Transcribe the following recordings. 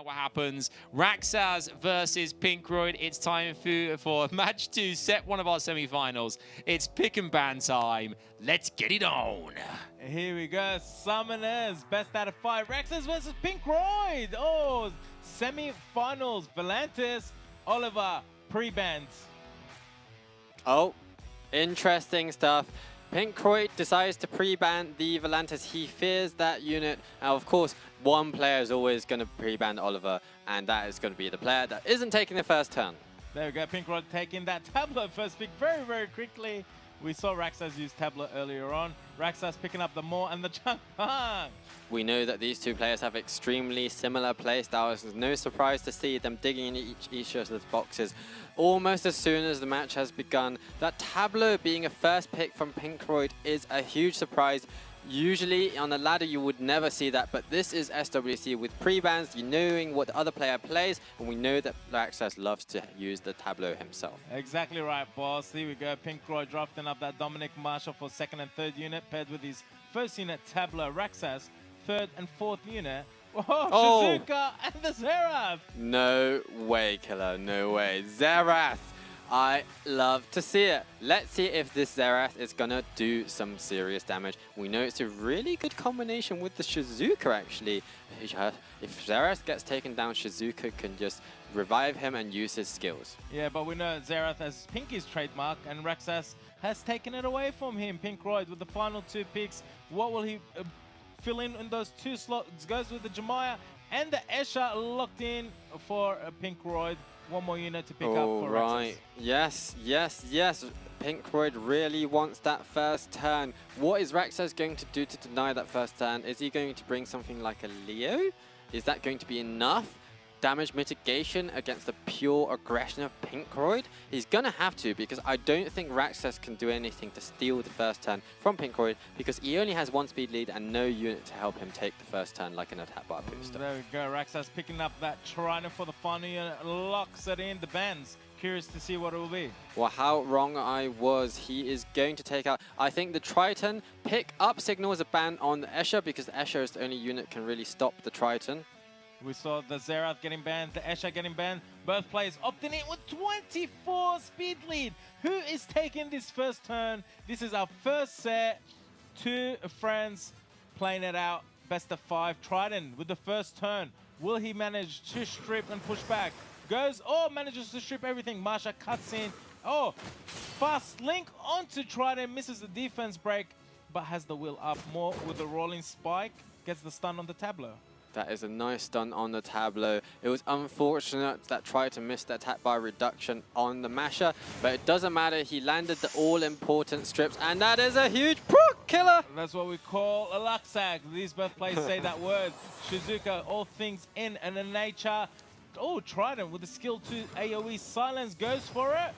now what happens. RAXXAZ versus PINKROID. It's time for match 2, set 1 of our semi-finals. It's pick and ban time. Let's get it on. Here we go. Summoners, best out of 5. RAXXAZ versus PINKROID. Oh, semi-finals. Volantis, Oliver, pre-bans. Oh, interesting stuff. PINKROID decides to pre-ban the Volantis. He fears that unit. Now, of course, one player is always going to pre-ban Oliver, and that is going to be the player that isn't taking the first turn. There we go. PINKROID taking that tablet first pick very, very quickly. We saw RAXXAZ use tablet earlier on. RAXXAZ picking up the Maw and the Changpang. We know that these two players have extremely similar playstyles. There's no surprise to see them digging in each of the boxes almost as soon as the match has begun. That Tableau being a first pick from PINKROID is a huge surprise. Usually on a ladder you would never see that, but this is SWC with pre-bans, you knowing what the other player plays, and we know that RAXXAZ loves to use the Tableau himself. Exactly right, boss. Here we go. PINKROID drafting up that Dominic Marshall for 2nd and 3rd unit, paired with his 1st unit Tableau. RAXXAZ, 3rd and 4th unit. Oh, Shizuka and the Xerath! No way, Killer, no way. Xerath! I love to see it. Let's see if this Xerath is gonna do some serious damage. We know it's a really good combination with the Shizuka, actually. If Xerath gets taken down, Shizuka can just revive him and use his skills. Yeah, but we know Xerath has Pinky's trademark, and RAXXAZ has taken it away from him. PINKROID with the final 2 picks. What will he fill in those 2 slots? Goes with the Jemaya and the Escher locked in for PINKROID. One more unit to pick up for right. RAXXAZ. Yes. PINKROID really wants that first turn. What is RAXXAZ going to do to deny that first turn? Is he going to bring something like a Leo? Is that going to be enough damage mitigation against the pure aggression of PINKROID? He's going to have to, because I don't think RAXXAZ can do anything to steal the first turn from PINKROID, because he only has 1 speed lead and no unit to help him take the first turn like an attack bar booster. There we go. RAXXAZ picking up that Trident for the final unit, locks it in the bans. Curious to see what it will be. Well, how wrong I was. He is going to take out, I think, the Triton. Pick up signals a ban on the Escher, because the Escher is the only unit can really stop the Triton. We saw the Xerath getting banned, the Escher getting banned. Both players opting in with 24 speed lead. Who is taking this first turn? This is our first set. 2 friends playing it out. Best of 5. Trident with the first turn. Will he manage to strip and push back? Goes, manages to strip everything. Marsha cuts in. Fast link onto Trident. Misses the defense break, but has the wheel up more with the rolling spike. Gets the stun on the Tableau. That is a nice stun on the Tableau. It was unfortunate that tried to miss the attack bar reduction on the Masher, but it doesn't matter. He landed the all-important strips, and that is a huge proc killer. That's what we call a RAXXAZ. These both players say that word. Shizuka, all things in and in nature. Trident with the skill 2 AoE silence goes for it.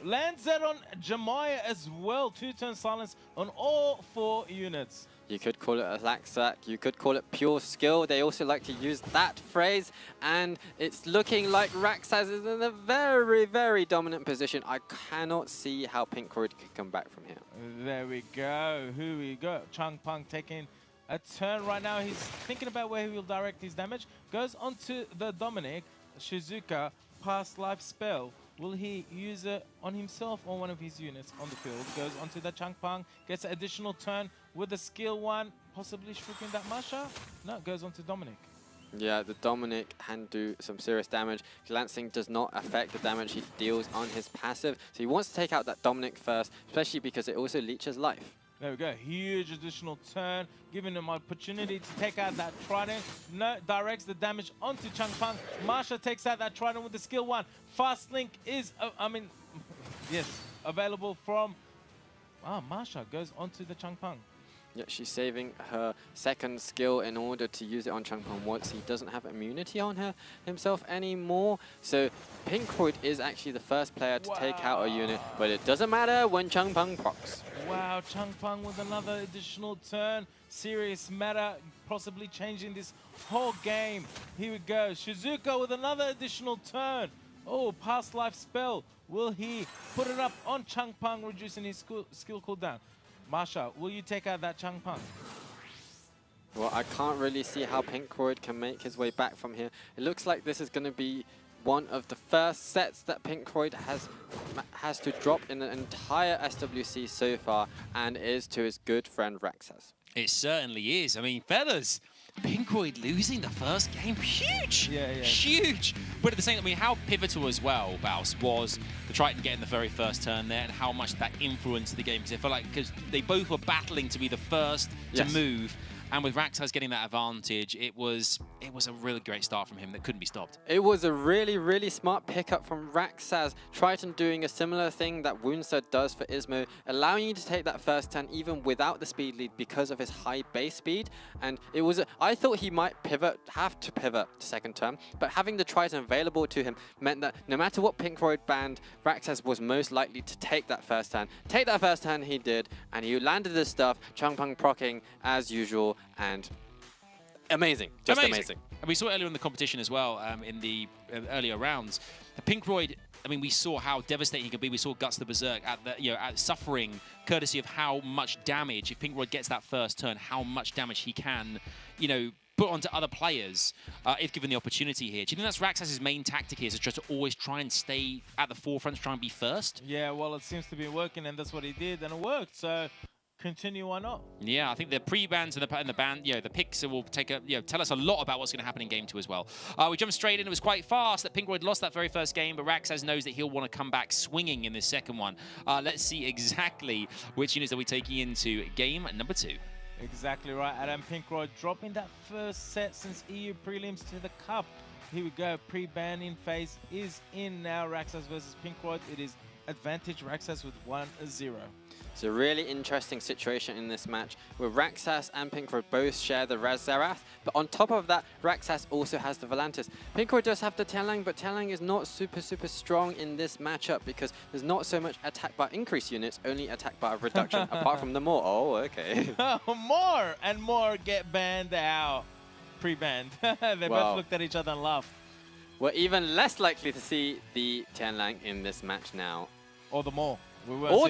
Lands it on Jemaya as well. 2-turn silence on all 4 units. You could call it a RAXXAZ, you could call it pure skill. They also like to use that phrase, and it's looking like RAXXAZ is in a very, very dominant position. I cannot see how PINKROID could come back from here. There we go. Who we go? Changpang taking a turn right now. He's thinking about where he will direct his damage. Goes onto the Dominic. Shizuka, past life spell. Will he use it on himself or one of his units on the field? Goes onto the Changpang, gets an additional turn with the skill 1, possibly stripping that Masha. No, goes onto Dominic. Yeah, the Dominic can do some serious damage. Glancing does not affect the damage he deals on his passive, so he wants to take out that Dominic first, especially because it also leeches life. There we go, huge additional turn, giving him an opportunity to take out that Trident. No, directs the damage onto Changpang. Marsha takes out that Trident with the skill 1. Fast link is, available from... Marsha goes onto the Changpang. Yeah, she's saving her 2nd skill in order to use it on Changpang once he doesn't have immunity on himself anymore. So PINKROID is actually the first player to take out a unit, but it doesn't matter when Changpang procs. Wow, Changpang with another additional turn. Serious matter, possibly changing this whole game. Here we go. Shizuka with another additional turn. Past life spell. Will he put it up on Changpang, reducing his skill cooldown? Marsha, will you take out that Changpang? Well, I can't really see how PINKROID can make his way back from here. It looks like this is going to be one of the first sets that PINKROID has to drop in the entire SWC so far, and is to his good friend RAXXAZ. It certainly is. I mean, fellas, PINKROID losing the first game, huge! Yeah. Huge! But at the same time, I mean, how pivotal as well, Baus, was the Triton getting the very first turn there and how much that influenced the game. Because I feel like, because they both were battling to be the first to move, and with RAXXAZ getting that advantage, it was a really great start from him that couldn't be stopped. It was a really, really smart pickup from RAXXAZ. Triton doing a similar thing that Woonsa does for Ismo, allowing you to take that first turn even without the speed lead because of his high base speed. And it was, I thought he might have to pivot to second turn, but having the Triton available to him meant that no matter what PINKROID banned, RAXXAZ was most likely to take that first turn. Take that first turn he did, and he landed his stuff, Changpeng proccing as usual, and amazing, just amazing. And we saw earlier in the competition as well, in the earlier rounds, the PINKROID. I mean, we saw how devastating he could be. We saw Guts the Berserk at the, at suffering, courtesy of how much damage, if PINKROID gets that first turn, how much damage he can, put onto other players if given the opportunity here. Do you think that's RAXXAZ's main tactic here, is to always try and stay at the forefront, try and be first? Yeah, well, it seems to be working, and that's what he did, and it worked. So continue, why not? Yeah, I think the pre-bans and the ban, the picks will take tell us a lot about what's going to happen in game 2 as well. We jumped straight in. It was quite fast that PINKROID lost that very first game, but RAXXAZ knows that he'll want to come back swinging in this second one. Let's see exactly which units are we taking into game number 2. Exactly right, Adam. PINKROID dropping that first set since EU prelims to the cup. Here we go. Pre-banning phase is in now. RAXXAZ versus PINKROID. It is advantage RAXXAZ with 1-0. It's a really interesting situation in this match where RAXXAZ and PINKROID both share the Zerath, but on top of that, RAXXAZ also has the Volantis. PINKROID does have the Tianlang, but Tianlang is not super strong in this matchup because there's not so much attack bar increase units, only attack bar reduction, apart from the more. Oh, okay. More and more get banned out. Pre-banned. They both looked at each other and laughed. We're even less likely to see the Tianlang in this match now. Or the more. We won't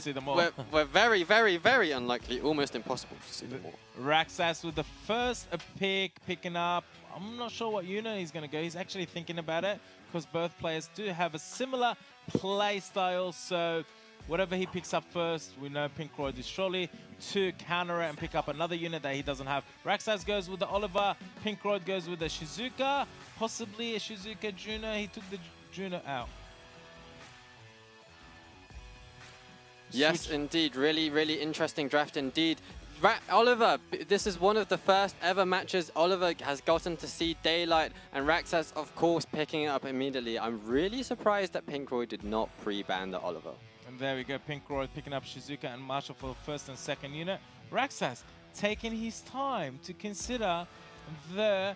see them all. We're very, very, very unlikely, almost impossible to see them all. RAXXAZ with the first picking up. I'm not sure what unit he's going to go. He's actually thinking about it because both players do have a similar play style. So whatever he picks up first, we know PINKROID is surely to counter it and pick up another unit that he doesn't have. RAXXAZ goes with the Oliver. PINKROID goes with the Shizuka. Possibly a Shizuka Juno. He took the Juno out. Yes, indeed. Really, really interesting draft indeed. Oliver, this is one of the first ever matches Oliver has gotten to see daylight, and RAXXAZ, of course, picking it up immediately. I'm really surprised that PINKROID did not pre-ban the Oliver. And there we go, PINKROID picking up Shizuka and Marshall for the first and second unit. RAXXAZ taking his time to consider the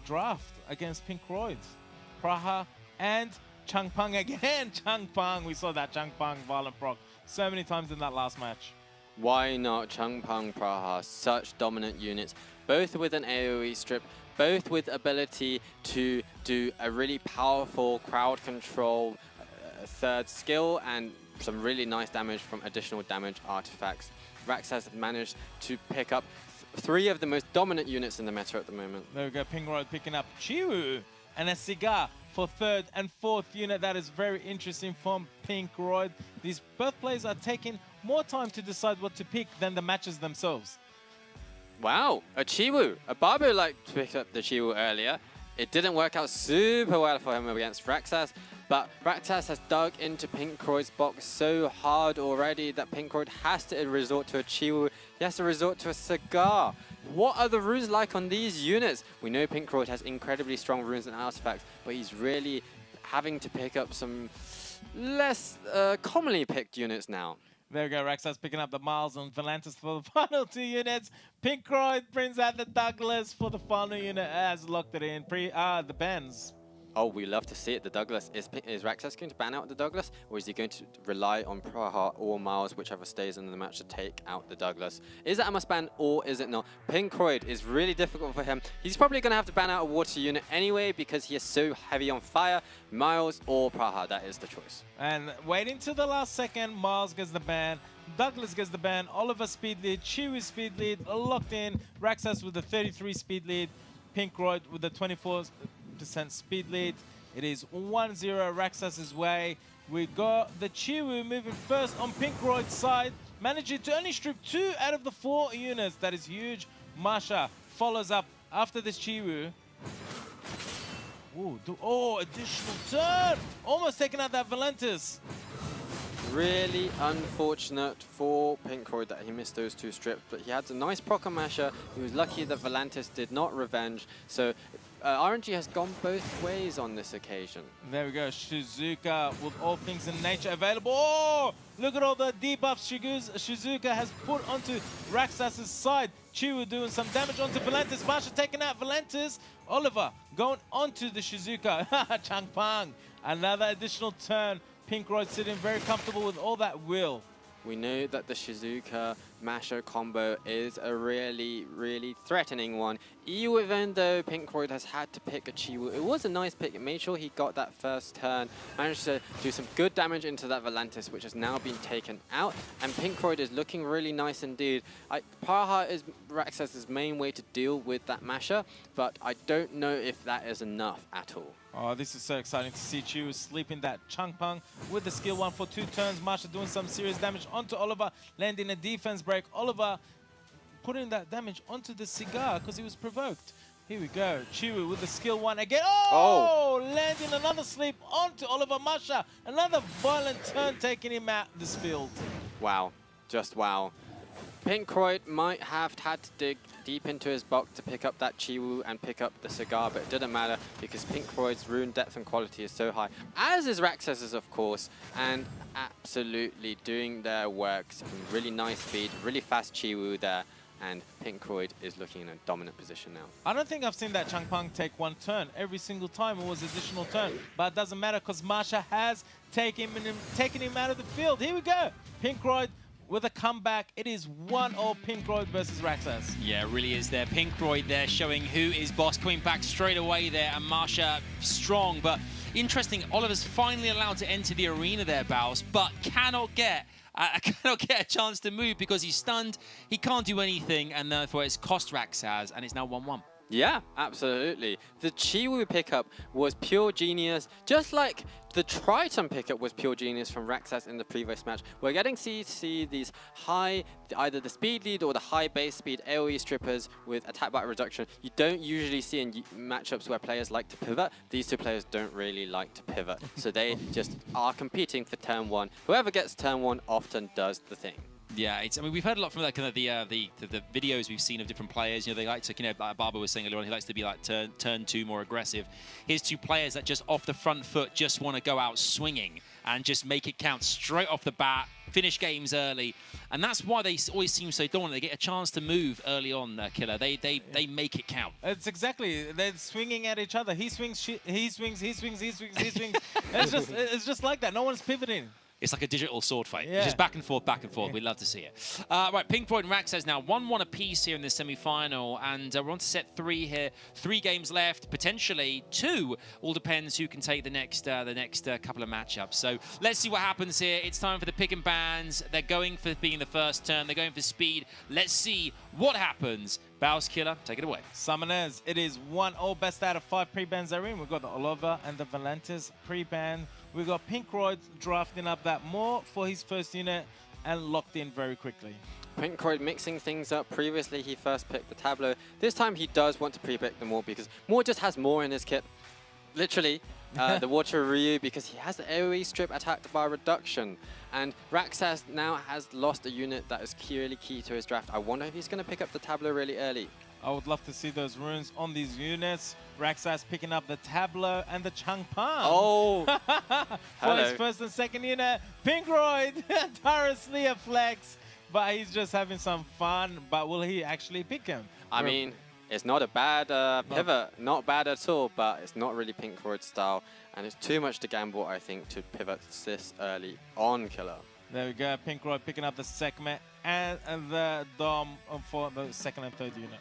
draft against PINKROID. Praha and Changpeng again. Changpeng, we saw that Changpeng violent proc so many times in that last match. Why not Changpeng Praha? Such dominant units, both with an AoE strip, both with ability to do a really powerful crowd control third skill and some really nice damage from additional damage artifacts. RAXXAZ managed to pick up 3 of the most dominant units in the meta at the moment. There we go, PINKROID picking up Chiwu and a Cigar for third and fourth unit. That is very interesting from PINKROID. These both players are taking more time to decide what to pick than the matches themselves. Wow, a Chiwu. A Barbo liked to pick up the Chiwu earlier. It didn't work out super well for him against RAXXAZ, but RAXXAZ has dug into PINKROID's box so hard already that PINKROID has to resort to a Chiwu. He has to resort to a Cigar. What are the runes like on these units? We know PINKROID has incredibly strong runes and artifacts, but he's really having to pick up some less commonly picked units now. There we go, RAXXAZ picking up the Miles and Volantis for the final 2 units. PINKROID brings out the Douglas for the final unit as locked it in. The bans. Oh, we love to see it. The Douglas. Is RAXXAZ going to ban out the Douglas? Or is he going to rely on Praha or Miles, whichever stays in the match, to take out the Douglas? Is it a must ban or is it not? PINKROID is really difficult for him. He's probably going to have to ban out a water unit anyway because he is so heavy on fire. Miles or Praha, that is the choice. And waiting to the last second, Miles gets the ban. Douglas gets the ban. Oliver speed lead. Chiwu speed lead. Locked in. RAXXAZ with the 33 speed lead. PINKROID with the 24% speed lead. It is 1-0 RAXXAZ's way. We got the Chiwu moving first on PINKROID's side, managing to only strip 2 out of the 4 units. That is huge. Masha follows up after this Chiwu. Ooh, additional turn! Almost taking out that Valentis. Really unfortunate for PINKROID that he missed those 2 strips, but he had a nice proc masher. He was lucky that Valentis did not revenge. So RNG has gone both ways on this occasion. There we go, Shizuka with all things in nature available. Oh, look at all the debuffs Shizuka has put onto RAXXAZ's side. Chiwu doing some damage onto Valentis. Masha taking out Valentis. Oliver going onto the Shizuka. Changpang, another additional turn. PINKROID sitting very comfortable with all that will. We know that the Shizuka Masher combo is a really, really threatening one. Even though PINKROID has had to pick a Chiwu, it was a nice pick. It made sure he got that first turn, managed to do some good damage into that Valentis, which has now been taken out. And PINKROID is looking really nice indeed. Paraha is RAXXAZ's main way to deal with that Masher, but I don't know if that is enough at all. Oh, this is so exciting to see Chiwu sleeping that Changpang with the skill 1 for 2 turns. Masha doing some serious damage onto Oliver, landing a defense break. Oliver putting that damage onto the Cigar because he was provoked. Here we go. Chiwu with the skill 1 again. Oh! Landing another sleep onto Oliver. Masha. Another violent turn taking him out this field. Wow. Just wow. PINKROID might have had to dig deep into his box to pick up that Chiwu and pick up the Cigar, but it didn't matter because PINKROID's rune depth and quality is so high, as is RAXXAZ's, of course, and absolutely doing their work. Some really nice speed, really fast Chiwu there, and PINKROID is looking in a dominant position now. I don't think I've seen that Changpang take 1 turn. Every single time it was additional turn, but it doesn't matter because Masha has taken him out of the field. Here we go. PINKROID with a comeback. It is 1-0 PINKROID versus RAXXAZ. Yeah, it really is there. PINKROID there showing who is boss, coming back straight away there, and Masha strong. But interesting, Oliver's finally allowed to enter the arena there, Baus, but cannot get a chance to move because he's stunned. He can't do anything, and therefore it's cost RAXXAZ, and it's now 1-1. Yeah, absolutely. The Chiwu pickup was pure genius, just like the Triton pickup was pure genius from RAXXAZ in the previous match. We're getting to see these high, either the speed lead or the high base speed AoE strippers with attack bar reduction. You don't usually see in matchups where players like to pivot. These 2 players don't really like to pivot, so they just are competing for turn 1. Whoever gets turn 1 often does the thing. Yeah, I mean, we've heard a lot from like kind of the videos we've seen of different players. You know, they like to, like Barber was saying earlier on, he likes to be like turn 2 more aggressive. Here's 2 players that just off the front foot just want to go out swinging and just make it count straight off the bat, finish games early, and that's why they always seem so dominant. They get a chance to move early on, Killer. They make it count. It's exactly, they're swinging at each other. He swings, he swings, he swings, he swings, he swings. It's just like that. No one's pivoting. It's like a digital sword fight. Yeah. It's just back and forth, back and forth. We'd love to see it. Right, PINKROID and RAXXAZ now 1-1 apiece here in the semi-final, and we're on to set 3 here. 3 games left, potentially 2. All depends who can take the next couple of matchups. So let's see what happens here. It's time for the pick and bans. They're going for being the first turn. They're going for speed. Let's see what happens. Baus, Killer, take it away. Summoners, it is 1-0 best out of 5 pre-bans are in. We've got the Oliver and the Valentis pre-ban. We've got PINKROID drafting up that more for his first unit and locked in very quickly. PINKROID mixing things up. Previously, he first picked the Tableau. This time, he does want to pre-pick the Maw because Maw just has more in his kit. Literally, the Water Ryu, because he has the AoE strip attack bar reduction. And RAXXAZ now has lost a unit that is really key to his draft. I wonder if he's going to pick up the Tableau really early. I would love to see those runes on these units. RAXXAZ picking up the Tableau and the Changpang. Oh! For his first and second unit. PINKROID, tirelessly a flex, but he's just having some fun. But will he actually pick him? I mean, it's not a bad pivot. Not bad at all, but it's not really PINKROID style. And it's too much to gamble, I think, to pivot this early on, Killer. There we go. PINKROID picking up the segment and the Dom for the second and third unit.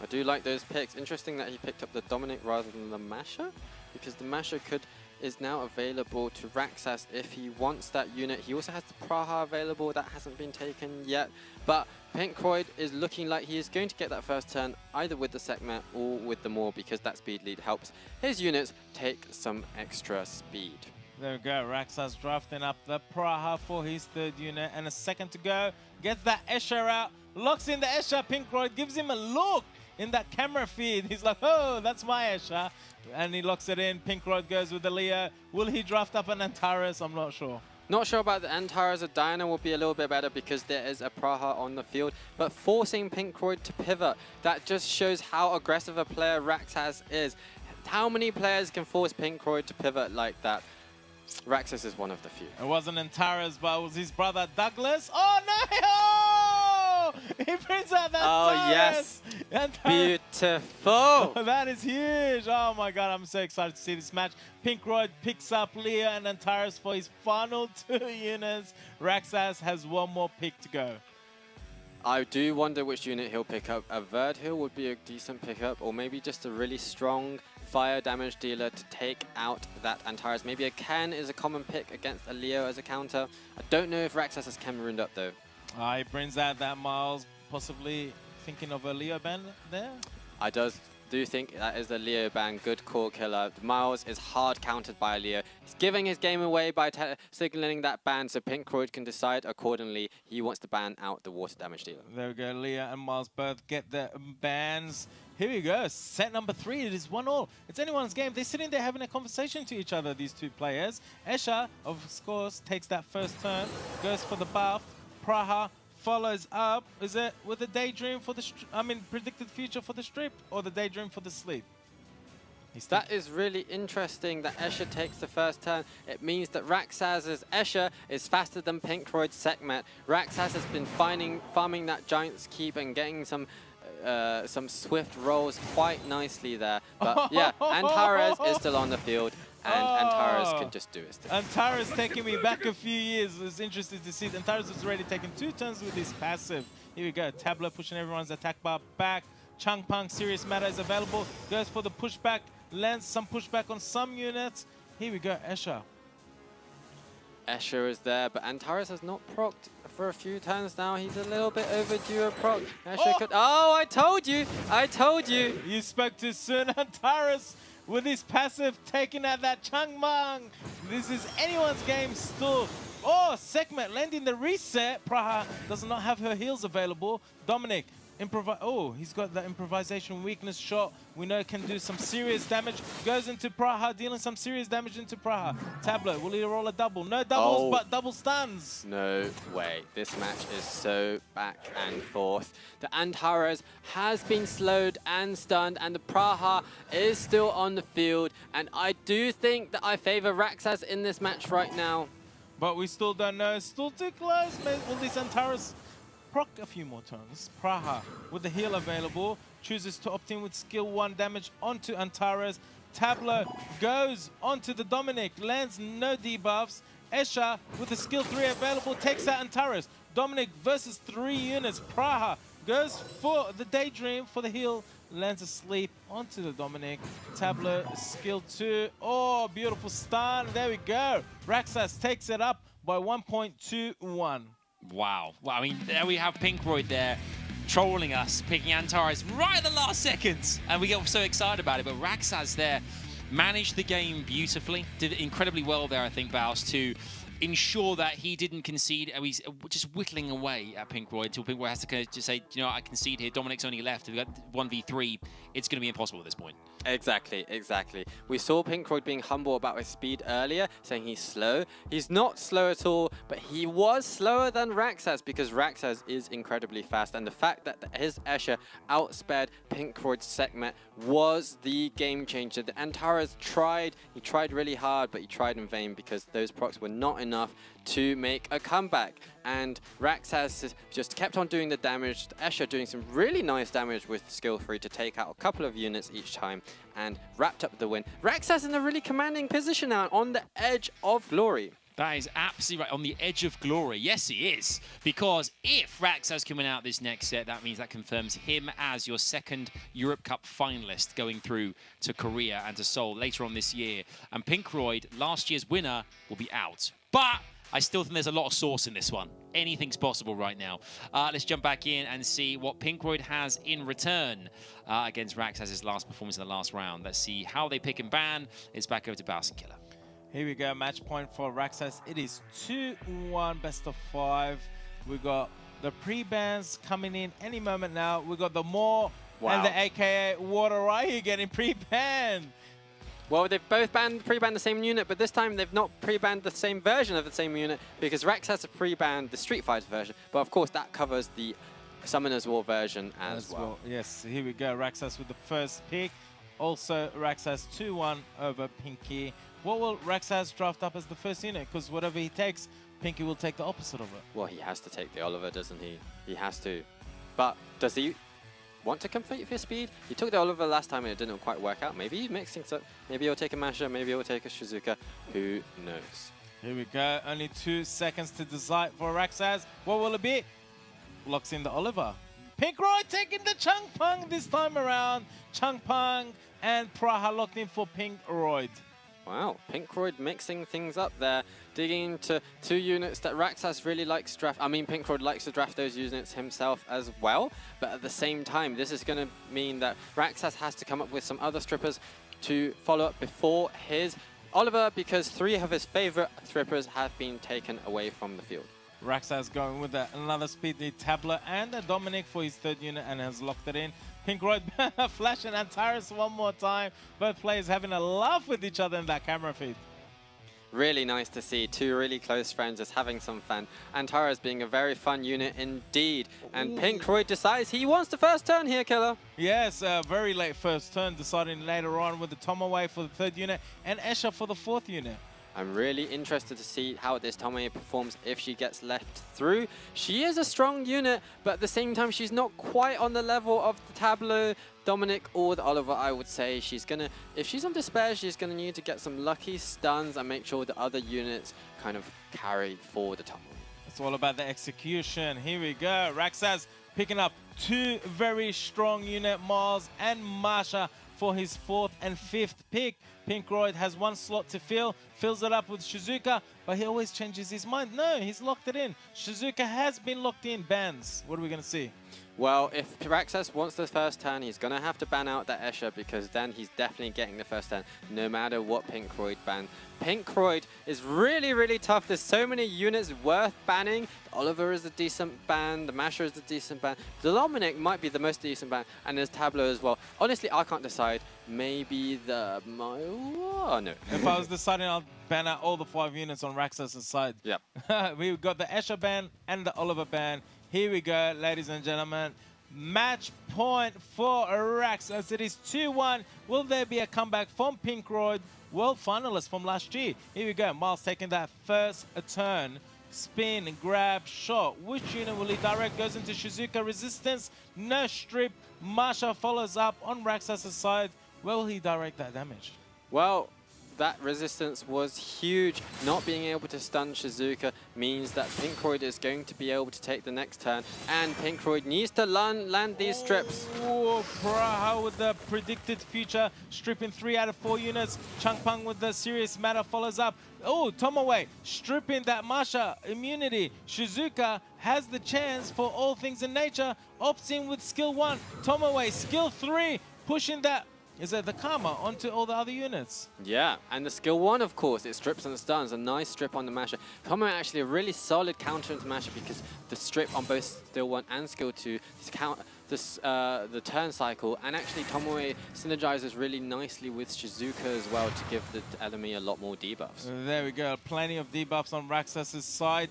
I do like those picks. Interesting that he picked up the Dominic rather than the Masher, because the Masher could is now available to RAXXAZ if he wants that unit. He also has the Praha available. That hasn't been taken yet. But PINKROID is looking like he is going to get that first turn either with the segment or with the Maul, because that speed lead helps his units take some extra speed. There we go. RAXXAZ drafting up the Praha for his third unit, and a second to go. Gets that Escher out, locks in the Escher. PINKROID gives him a look in that camera feed. He's like, oh, that's my Escher. And he locks it in. PINKROID goes with the Leo. Will he draft up an Antares? I'm not sure. Not sure about the Antares. A Diana will be a little bit better because there is a Praha on the field, but forcing PINKROID to pivot, that just shows how aggressive a player RAXXAZ is. How many players can force PINKROID to pivot like that? RAXXAZ is one of the few. It wasn't Antares, but it was his brother Douglas. Oh no! Oh! He brings out that Antares. Yes. Beautiful. Oh, that is huge. Oh my god, I'm so excited to see this match. PINKROID picks up Leo and Antares for his final 2 units. RAXXAZ has one more pick to go. I do wonder which unit he'll pick up. A Verdhill would be a decent pickup, or maybe just a really strong fire damage dealer to take out that Antares. Maybe a Ken is a common pick against a Leo as a counter. I don't know if RAXXAZ has Ken ruined up though. He brings out that Miles, possibly thinking of a Leo ban there. I do think that is a Leo ban, good core killer. Miles is hard countered by a Leo. He's giving his game away by signaling that ban, so PINKROID can decide accordingly. He wants to ban out the water damage dealer. There we go, Leo and Miles both get the bans. Here we go, set number 3, it is 1-1. It's anyone's game. They're sitting there having a conversation to each other, these two players. Escher, of course, takes that first turn, goes for the buff. Praha follows up. Is it with the Daydream for the, predicted future for the strip, or the Daydream for the sleep? That is really interesting that Escher takes the first turn. It means that RAXXAZ's Escher is faster than PINKROID's Sekhmet. RAXXAZ has been farming that Giant's Keep and getting some swift rolls quite nicely there. But yeah, Antares is still on the field, and Antares can just do it still. Antares taking me back a few years. It's interesting to see. Antares has already taken 2 turns with his passive. Here we go. Tableau pushing everyone's attack bar back. Changpang, Serious Matter is available. Goes for the pushback. Lands some pushback on some units. Here we go. Escher. Escher is there, but Antares has not procced for a few turns now. He's a little bit overdue a proc. Escher could... Oh, I told you! I told you! You spoke too soon. Antares with his passive taking out that Changpang. This is anyone's game still. Oh, Sekhmet landing the reset. Praha does not have her heals available. Dominic. Oh, he's got the improvisation weakness shot. We know it can do some serious damage. Goes into Praha, dealing some serious damage into Praha. Tableau, will he roll a double? No doubles, but double stuns. No way. This match is so back and forth. The Antares has been slowed and stunned, and the Praha is still on the field. And I do think that I favor RAXXAZ in this match right now. But we still don't know. Still too close. Will this Antares proc a few more turns? Praha, with the heal available, chooses to opt in with skill 1 damage onto Antares. Tableau goes onto the Dominic, lands no debuffs. Escher, with the skill 3 available, takes out Antares. Dominic versus 3 units. Praha goes for the Daydream for the heal, lands asleep onto the Dominic. Tableau, skill 2. Oh, beautiful stun. There we go. RAXXAZ takes it up by 1.21. Wow. Well, I mean, there we have PINKROID there trolling us, picking Antares right at the last seconds. And we get so excited about it. But RAXXAZ there managed the game beautifully. Did incredibly well there, I think, Baus, to ensure that he didn't concede. He's just whittling away at PINKROID until PINKROID has to kind of just say, you know, I concede here. Dominic's only left. We've got 1v3. It's going to be impossible at this point. Exactly, exactly. We saw PINKROID being humble about his speed earlier, saying he's slow. He's not slow at all, but he was slower than RAXXAZ because RAXXAZ is incredibly fast. And the fact that his Escher outsped PINKROID's Sekhmet was the game changer. The Antares tried. He tried really hard, but he tried in vain because those procs were not enough to make a comeback. And RAXXAZ just kept on doing the damage. Escher doing some really nice damage with skill 3 to take out a couple of units each time and wrapped up the win. RAXXAZ in a really commanding position now on the edge of glory. That is absolutely right. On the edge of glory. Yes, he is. Because if RAXXAZ coming out this next set, that means that confirms him as your second Europe Cup finalist going through to Korea and to Seoul later on this year. And PINKROID, last year's winner, will be out. But I still think there's a lot of sauce in this one. Anything's possible right now. Let's jump back in and see what PINKROID has in return against RAXXAZ's last performance in the last round. Let's see how they pick and ban. It's back over to Baus and Killer. Here we go, match point for RAXXAZ. It is 2-1, best of 5. We got the pre-bans coming in any moment now. We got the Maw and the AKA Water right here getting pre-banned. Well, they've both pre-banned the same unit, but this time they've not pre-banned the same version of the same unit because RAXXAZ has pre-banned the Street Fighter version. But of course, that covers the Summoner's War version as well. Yes, here we go. RAXXAZ with the first pick. Also, RAXXAZ 2-1 over Pinky. What will RAXXAZ draft up as the first unit? Because whatever he takes, Pinky will take the opposite of it. Well, he has to take the Oliver, doesn't he? He has to. But does he want to compete for speed? He took the Oliver last time and it didn't quite work out. Maybe he mixed things up. Maybe he'll take a Masher, maybe he'll take a Shizuka. Who knows? Here we go. Only 2 seconds to decide for RAXXAZ. What will it be? Locks in the Oliver. PINKROID taking the Changpeng this time around. Changpeng and Praha locked in for PINKROID. Wow, PINKROID mixing things up there, digging into 2 units that RAXXAZ really likes to draft. I mean, PINKROID likes to draft those units himself as well, but at the same time, this is going to mean that RAXXAZ has to come up with some other strippers to follow up before his Oliver, because 3 of his favorite strippers have been taken away from the field. RAXXAZ going with another speed lead Tabler and a Dominic for his 3rd unit and has locked it in. PINKROID flashing Antares one more time. Both players having a laugh with each other in that camera feed. Really nice to see 2 really close friends just having some fun. Antares being a very fun unit indeed. And PINKROID decides he wants the first turn here, Killer. Yes, very late first turn, deciding later on with the Tomoe for the 3rd unit and Escher for the 4th unit. I'm really interested to see how this Tomoe performs if she gets left through. She is a strong unit, but at the same time, she's not quite on the level of the Tableau, Dominic, or the Oliver, I would say. She's gonna, if she's on Despair, she's gonna need to get some lucky stuns and make sure the other units kind of carry for the Tomoe. It's all about the execution. Here we go. RAXXAZ picking up 2 very strong unit, Mars and Masha, for his 4th and 5th pick. PINKROID has 1 slot to fill, fills it up with Shizuka, but he always changes his mind. No, he's locked it in. Shizuka has been locked in. Bans. What are we going to see? Well, if RAXXAZ wants the first turn, he's going to have to ban out that Escher because then he's definitely getting the first turn, no matter what PINKROID ban. PINKROID is really, really tough. There's so many units worth banning. The Oliver is a decent ban. The Masher is a decent ban. The Dominic might be the most decent ban. And there's Tableau as well. Honestly, I can't decide. Maybe the... Oh, no. If I was deciding, I'll ban out all the 5 units on RAXXAZ's side. Yep. We've got the Escher ban and the Oliver ban. Here we go, ladies and gentlemen. Match point for RAXXAZ. It is 2-1. Will there be a comeback from PINKROID, world finalist from last year? Here we go. Miles taking that first turn. Spin, grab, shot. Which unit will he direct? Goes into Shizuka. Resistance, no strip. Masha follows up on RAXXAZ's side. Where will he direct that damage? Well, that resistance was huge. Not being able to stun Shizuka means that PINKROID is going to be able to take the next turn, and PINKROID needs to land these strips. Oh, Praha with the predicted future, stripping 3 out of 4 units. Changpeng with the serious matter follows up. Oh, Tomoe stripping that Masha immunity. Shizuka has the chance for all things in nature. Opts in with skill 1. Tomoe skill 3, pushing that. Is that the Karma onto all the other units? Yeah, and the skill 1, of course, it strips and stuns. A nice strip on the Masher. Tomoe actually a really solid counter into Masher because the strip on both skill 1 and skill 2 the turn cycle, and actually Tomoe synergizes really nicely with Shizuka as well to give the enemy a lot more debuffs. There we go, plenty of debuffs on RAXXAZ's side.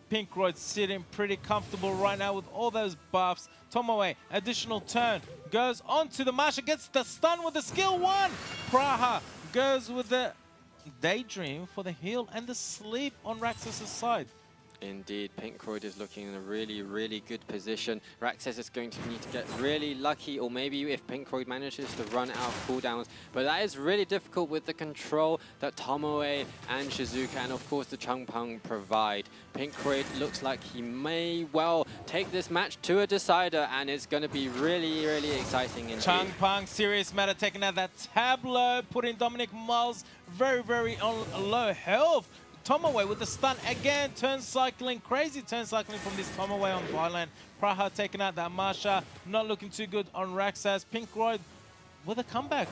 PINKROID sitting pretty comfortable right now with all those buffs. Tomoe, additional turn, goes on to the Masha, gets the stun with the skill 1. Praha goes with the Daydream for the heal and the sleep on RAXXAZ's side. Indeed, PINKROID is looking in a really, really good position. RAXXAZ is going to need to get really lucky, or maybe if PINKROID manages to run out of cooldowns. But that is really difficult with the control that Tomoe and Shizuka and of course the Changpeng provide. PINKROID looks like he may well take this match to a decider, and it's going to be really, really exciting indeed. Changpeng, serious matter, taking out that tableau, putting Dominic Miles very, very on low health. Tomoe with the stun again, turn cycling, crazy turn cycling from this Tomoe on Violent. Praha taking out that Marsha, not looking too good on RAXXAZ. PINKROID with a comeback.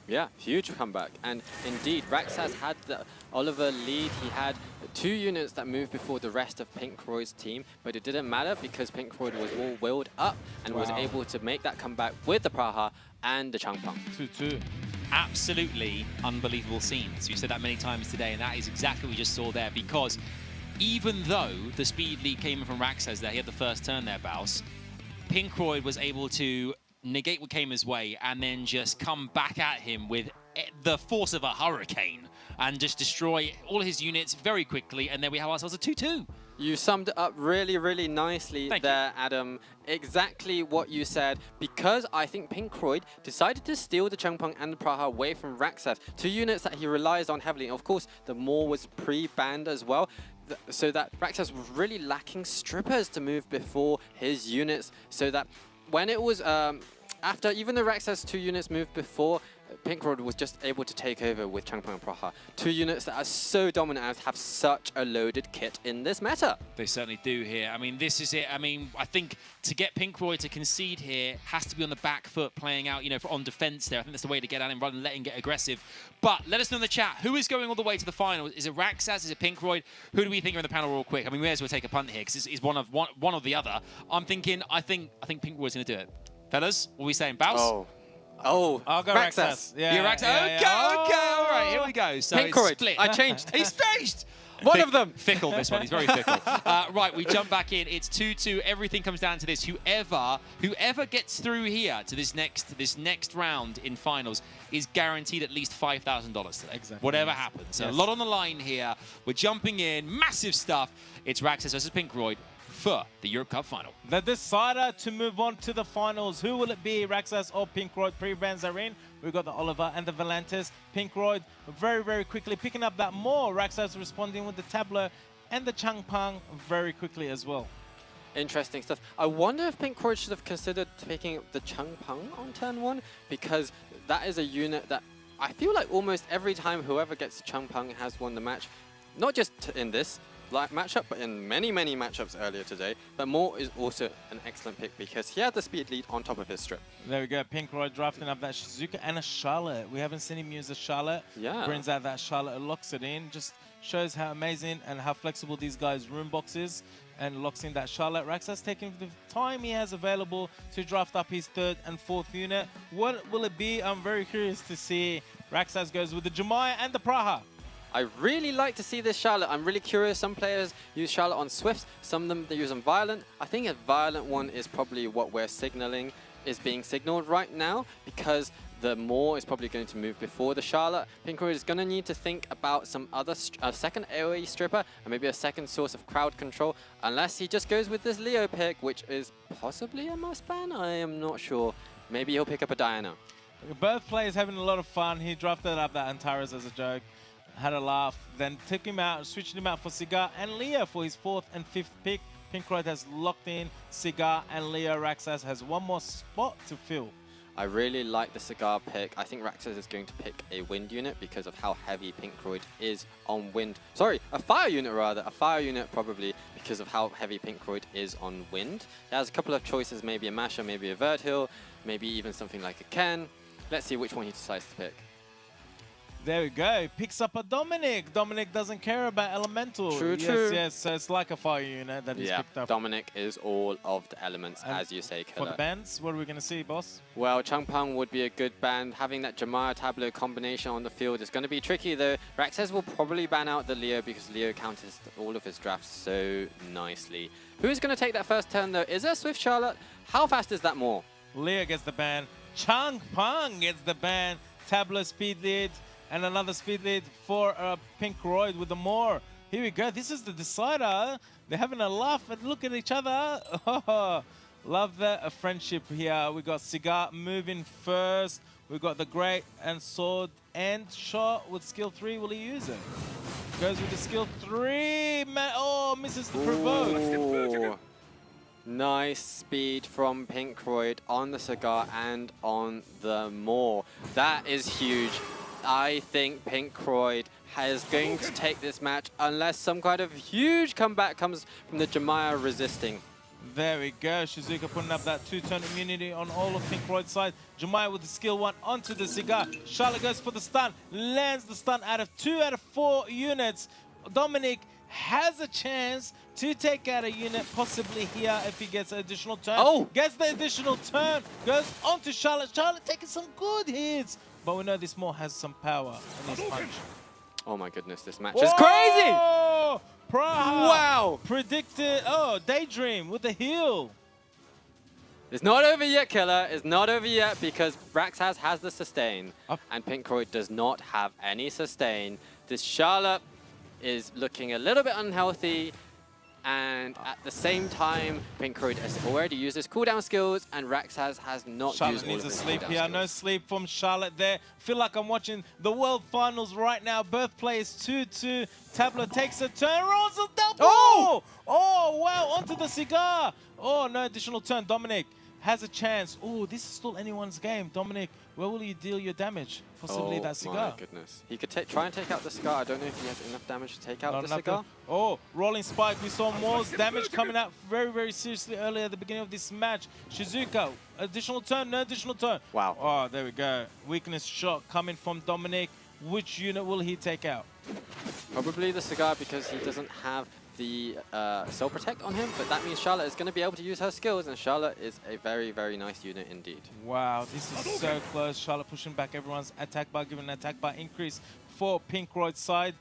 Yeah, huge comeback. And indeed, RAXXAZ had the Oliver lead. He had 2 units that moved before the rest of PINKROID's team, but it didn't matter because PINKROID was all willed up and was able to make that comeback with the Praha and the Changpeng. 2-2. Absolutely unbelievable scenes. We've said that many times today, and that is exactly what we just saw there, because even though the speed lead came in from RAXXAZ there, he had the first turn there, Baus, PINKROID was able to negate what came his way and then just come back at him with the force of a hurricane and just destroy all his units very quickly, and then we have ourselves a 2-2. You summed it up really, really nicely there, Adam. Exactly what you said, because I think PINKROID decided to steal the Changpeng and the Praha away from RAXXAZ, 2 units that he relies on heavily. Of course, the Maw was pre-banned as well, so that RAXXAZ was really lacking strippers to move before his units, so that when it was after even the RAXXAZ 2 units moved before, PINKROID was just able to take over with Changpeng and Praha. 2 units that are so dominant and have such a loaded kit in this meta. They certainly do here. I mean, this is it. I mean, I think to get PINKROID to concede here has to be on the back foot, playing out, you know, on defense there. I think that's the way to get at him rather than let him get aggressive. But let us know in the chat, who is going all the way to the final? Is it RAXXAZ? Is it PINKROID? Who do we think are in the panel real quick? I mean, we may as well take a punt here because it's one of the other. I'm thinking, I think PINKROID's going to do it. Fellas, what are we saying? Baus? Oh, I'll go RAXXAZ. Yeah, You're RAXXAZ. Okay, all right, here we go. So PINKROID. it's split. I changed. He's changed. One of them. Fickle, this one. He's very fickle. Right, we jump back in. It's 2-2. Everything comes down to this. Whoever gets through here to this next round in finals is guaranteed at least $5,000 today. Exactly. Whatever happens. So a lot on the line here. We're jumping in. Massive stuff. It's RAXXAZ versus PINKROID for the Europe Cup final. The decider to move on to the finals. Who will it be, RAXXAZ or PINKROID? Pre-bans are in. We've got the Oliver and the Valantis. PINKROID very, very quickly picking up that more. RAXXAZ responding with the Tableau and the Changpeng very quickly as well. Interesting stuff. I wonder if PINKROID should have considered picking up the Changpeng on turn 1, because that is a unit that I feel like almost every time whoever gets the Changpeng has won the match. Not just in this matchup, but in many, many matchups earlier today. But Maw is also an excellent pick because he had the speed lead on top of his strip. There we go. PINKROID drafting up that Shizuka and a Charlotte. We haven't seen him use a Charlotte. Yeah. Brings out that Charlotte and locks it in. Just shows how amazing and how flexible these guys' room box is, and locks in that Charlotte. RAXXAZ taking the time he has available to draft up his 3rd and 4th unit. What will it be? I'm very curious to see. RAXXAZ goes with the Jemaya and the Praha. I really like to see this Charlotte. I'm really curious. Some players use Charlotte on Swift, some of them they use on Violent. I think a Violent one is probably what we're signaling, is being signaled right now, because the Maw is probably going to move before the Charlotte. PINKROID is going to need to think about some other second AoE stripper and maybe a second source of crowd control, unless he just goes with this Leo pick, which is possibly a must ban. I am not sure. Maybe he'll pick up a Diana. Both players having a lot of fun. He drafted up that Antares as a joke. Had a laugh, then took him out, switched him out for Cigar and Leo for his 4th and 5th pick. PINKROID has locked in Cigar and Leo. RAXXAZ has one more spot to fill. I really like the Cigar pick. I think RAXXAZ is going to pick a wind unit because of how heavy PINKROID is on wind. Sorry, a fire unit rather. A fire unit probably because of how heavy PINKROID is on wind. He has a couple of choices, maybe a Masher, maybe a Verdhill, maybe even something like a Ken. Let's see which one he decides to pick. There we go. Picks up a Dominic. Dominic doesn't care about elemental. True, yes, true. Yes, so it's like a fire unit that he's picked up. Dominic is all of the elements, And as you say, for Killer. the bans, what are we going to see, boss? Well, Changpeng would be a good ban. Having that Jemaya Tableau combination on the field is going to be tricky, though. RAXXAZ will probably ban out the Leo because Leo counters all of his drafts so nicely. Who's going to take that first turn, though? Is there Swift Charlotte? How fast is that Maw? Leo gets the ban. Changpeng gets the ban. Tableau speed lead. And another speed lead for PINKROID with the more. Here we go. This is the decider. They're having a laugh and look at each other. Oh, love that. A friendship here. We got Cigar moving first. We got the great and sword and shot with skill 3. Will he use it? Goes with the skill 3. Oh, misses the provoke. Ooh. Nice speed from PINKROID on the Cigar and on the Maw. That is huge. I think PINKROID is going to take this match unless some kind of huge comeback comes from the Jemaya resisting. There we go. Shizuka putting up that 2-turn immunity on all of PINKROID's side. Jemaya with the skill 1 onto the Cigar. Charlotte goes for the stun. Lands the stun out of 2 out of 4 units. Dominic has a chance to take out a unit, possibly here if he gets an additional turn. Oh! Gets the additional turn. Goes onto Charlotte. Charlotte taking some good hits. But we know this Maw has some power in his punch. Oh my goodness, this match is crazy! Praha Wow! predicted. Oh, Daydream with the heal. It's not over yet, Killer. It's not over yet because RAXXAZ has the sustain Up. and PINKROID does not have any sustain. This Charlotte is looking a little bit unhealthy, and at the same time, PINKROID has already used his cooldown skills and RAXXAZ has not Charlotte used all needs of a his sleep cooldown here. No skills. sleep from Charlotte there. Feel like I'm watching the World Finals right now. Birthplace 2-2. Tableau takes a turn. Rolls a double. Oh! Oh, wow. Onto the Cigar. Oh, no additional turn. Dominic has a chance. Oh, this is still anyone's game. Dominic, where will you deal your damage? Possibly that Cigar. Oh my goodness. He could try and take out the Cigar. I don't know if he has enough damage to take out Not the enough Cigar. to- Oh, rolling spike. We saw more damage coming out very, very seriously earlier at the beginning of this match. Shizuka, additional turn, no additional turn. Wow. Oh, there we go. Weakness shot coming from Dominic. Which unit will he take out? Probably the Cigar because he doesn't have the Soul Protect on him, but that means Charlotte is going to be able to use her skills, and Charlotte is a very, very nice unit indeed. Wow, this is so close. Charlotte pushing back everyone's attack bar, giving an attack bar increase for PINKROID's side.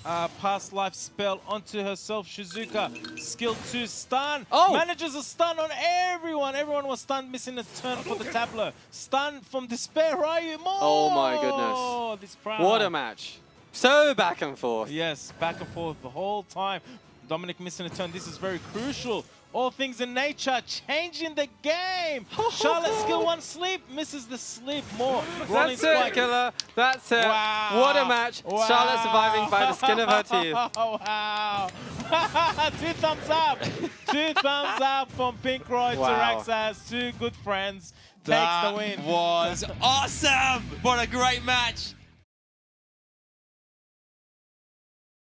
Past life spell onto herself. Shizuka, skill 2 stun. Oh! Manages a stun on everyone. Everyone was stunned, missing a turn for the Tableau. Stun from Despair, Ryu. Oh my goodness. This proud. What a match. So back and forth. Yes, back and forth the whole time. Dominic missing a turn. This is very crucial. All things in nature changing the game. Charlotte skill 1 sleep, misses the sleep more. Rolling That's it, spike. Killer. That's it. Wow. What a match. Wow. Charlotte surviving by the skin of her teeth. Oh, wow. 2 thumbs up. 2 thumbs up from PINKROID Wow. to RAXXAZ. 2 good friends. Takes the win. That was awesome! What a great match!